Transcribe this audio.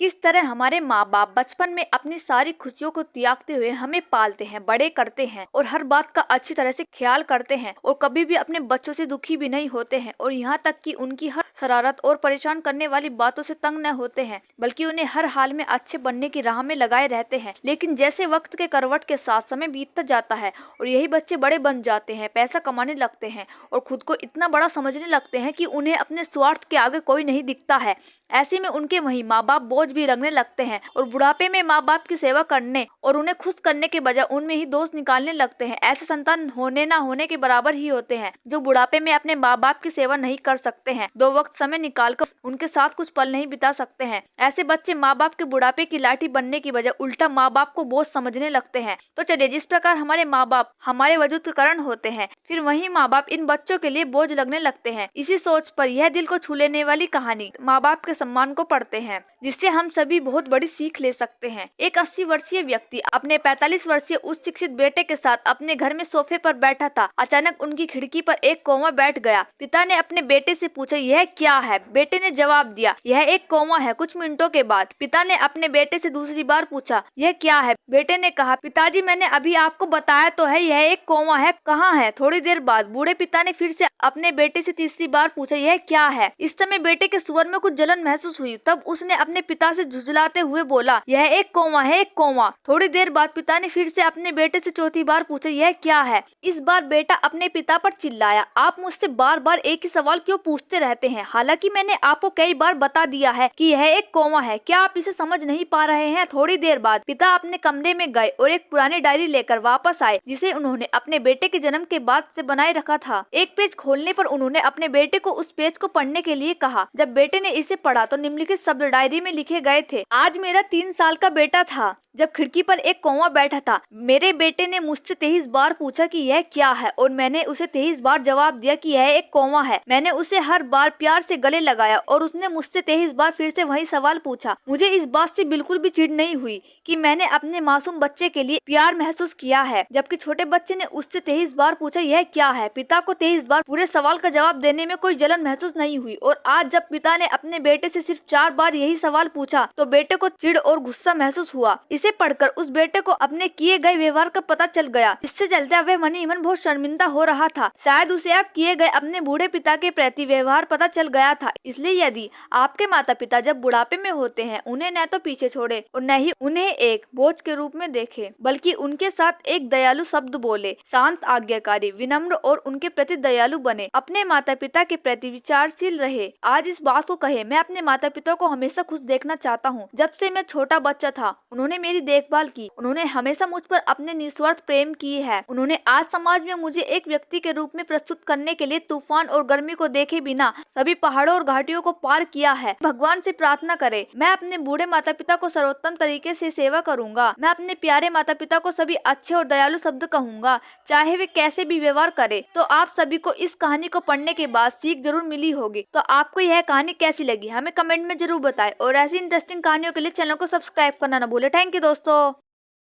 किस तरह हमारे माँ बाप बचपन में अपनी सारी खुशियों को त्यागते हुए हमें पालते हैं, बड़े करते हैं और हर बात का अच्छी तरह से ख्याल करते हैं और कभी भी अपने बच्चों से दुखी भी नहीं होते हैं और यहाँ तक कि उनकी हर शरारत और परेशान करने वाली बातों से तंग न होते हैं, बल्कि उन्हें हर हाल में अच्छे बनने की राह में लगाए रहते हैं। लेकिन जैसे वक्त के करवट के साथ समय बीतता जाता है और यही बच्चे बड़े बन जाते हैं, पैसा कमाने लगते हैं और खुद को इतना बड़ा समझने लगते हैं कि उन्हें अपने स्वार्थ के आगे कोई नहीं दिखता है। ऐसे में उनके वही माँ बाप बोझ भी लगने लगते हैं और बुढ़ापे में माँ बाप की सेवा करने और उन्हें खुश करने के बजाय उनमें ही दोष निकालने लगते हैं। ऐसे संतान होने ना होने के बराबर ही होते हैं जो बुढ़ापे में अपने माँ बाप की सेवा नहीं कर सकते हैं, दो वक्त समय निकालकर उनके साथ कुछ पल नहीं बिता सकते हैं। ऐसे बच्चे माँ बाप के बुढ़ापे की लाठी बनने की बजाय उल्टा माँ बाप को बोझ समझने लगते हैं। तो चलिए, जिस प्रकार हमारे माँ बाप हमारे वजूद के कारण होते हैं, फिर वही माँ बाप इन बच्चों के लिए बोझ लगने लगते हैं। इसी सोच पर यह दिल को छू लेने वाली कहानी माँ बाप के सम्मान को पढ़ते हैं, जिससे हम सभी बहुत बड़ी सीख ले सकते हैं। एक 80 वर्षीय व्यक्ति अपने 45 वर्षीय उच्च शिक्षित बेटे के साथ अपने घर में सोफे पर बैठा था। अचानक उनकी खिड़की पर एक कौवा बैठ गया। पिता ने अपने बेटे से पूछा, यह क्या है? बेटे ने जवाब दिया, यह एक कौवा है। कुछ मिनटों के बाद पिता ने अपने बेटे से दूसरी बार पूछा, यह क्या है? बेटे ने कहा, पिताजी मैंने अभी आपको बताया तो है, यह एक कौवा है। कहाँ है? थोड़ी देर बाद बूढ़े पिता ने फिर से अपने बेटे से तीसरी बार पूछा, यह क्या है? इस समय बेटे के स्वर में कुछ जलन महसूस हुई। तब उसने अपने पिता से झुंझलाते हुए बोला, यह एक कौवा है, एक कौवा। थोड़ी देर बाद पिता ने फिर से अपने बेटे से चौथी बार पूछा, यह क्या है? इस बार बेटा अपने पिता पर चिल्लाया, आप मुझसे बार बार एक ही सवाल क्यों पूछते रहते हैं? हालांकि मैंने आपको कई बार बता दिया है कि यह एक कौवा है, क्या आप इसे समझ नहीं पा रहे हैं? थोड़ी देर बाद पिता अपने कमरे में गए और एक पुरानी डायरी लेकर वापस आए, जिसे उन्होंने अपने बेटे के जन्म के बाद से बनाए रखा था। एक पेज खोलने पर उन्होंने अपने बेटे को उस पेज को पढ़ने के लिए कहा। जब बेटे ने इसे पढ़ा तो निम्नलिखित शब्द डायरी में लिखे गए थे, आज मेरा 3 साल का बेटा था जब खिड़की पर एक कौवा बैठा था। मेरे बेटे ने मुझसे 23 बार पूछा कि यह क्या है और मैंने उसे 23 बार जवाब दिया कि यह एक कौवा है। मैंने उसे हर बार प्यार से गले लगाया और उसने मुझसे 23 बार फिर से वही सवाल पूछा। मुझे इस बात से बिल्कुल भी चिढ़ नहीं हुई कि मैंने अपने मासूम बच्चे के लिए प्यार महसूस किया है, जबकि छोटे बच्चे ने उससे 23 बार पूछा, यह क्या है? पिता को 23 बार पूरे सवाल का जवाब देने में कोई जलन महसूस नहीं हुई और आज जब पिता ने अपने बेटे से सिर्फ 4 बार यही सवाल पूछा तो बेटे को चिढ़ और गुस्सा महसूस हुआ। इसे पढ़कर उस बेटे को अपने किए गए व्यवहार का पता चल गया, जिससे चलते वह मन ही मन बहुत शर्मिंदा हो रहा था। शायद उसे अब किए गए अपने बूढ़े पिता के प्रति व्यवहार पता चल गया था। इसलिए यदि आपके माता पिता जब बुढ़ापे में होते हैं, उन्हें न तो पीछे छोड़े और न ही उन्हें एक बोझ के रूप में देखे, बल्कि उनके साथ एक दयालु शब्द बोले, शांत, आज्ञाकारी, विनम्र और उनके प्रति दयालु बने, अपने माता पिता के प्रति विचारशील रहे। आज इस बात को कहे, मैं अपने माता पिता को हमेशा खुश देखना चाहता हूँ। जब से मैं छोटा बच्चा था उन्होंने मेरी देखभाल की, उन्होंने हमेशा मुझ पर अपने निस्वार्थ प्रेम किए है। उन्होंने आज समाज में मुझे एक व्यक्ति के रूप में प्रस्तुत करने के लिए तूफान और गर्मी को देखे बिना सभी पहाड़ों और घाटियों को पार किया है। भगवान से प्रार्थना करे, मैं अपने बूढ़े माता पिता को सर्वोत्तम तरीके से सेवा करूंगा। मैं अपने प्यारे माता पिता को सभी अच्छे और दयालु शब्द कहूंगा, चाहे वे कैसे भी व्यवहार करे। तो आप सभी को इस कहानी को पढ़ने के बाद सीख जरूर मिली होगी। तो आपको यह कहानी कैसी लगी हमें कमेंट में जरूर बताएं और ऐसी इंटरेस्टिंग कहानियों के लिए चैनल को सब्सक्राइब करना न भूले। थैंक यू दोस्तों।